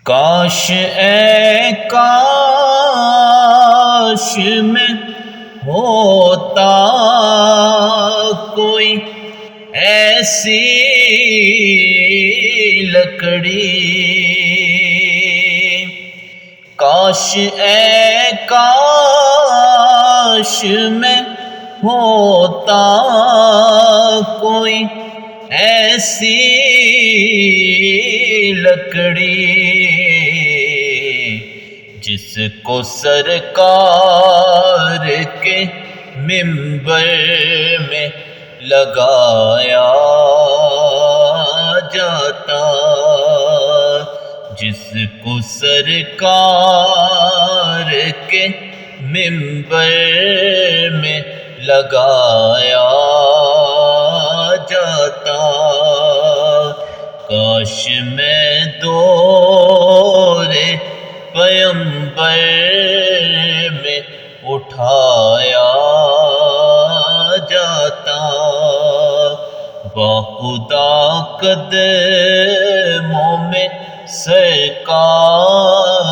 کاش اے کاش میں ہوتا کوئی ایسی لکڑی، کاش اے کاش میں ہوتا کوئی ایسی لکڑی جس کو سرکار کے منبر میں لگایا جاتا، جس کو سرکار کے منبر میں لگایا جاتا۔ کاش میں دور پیمبر میں اٹھایا جاتا، باخدا قدموں میں سرکار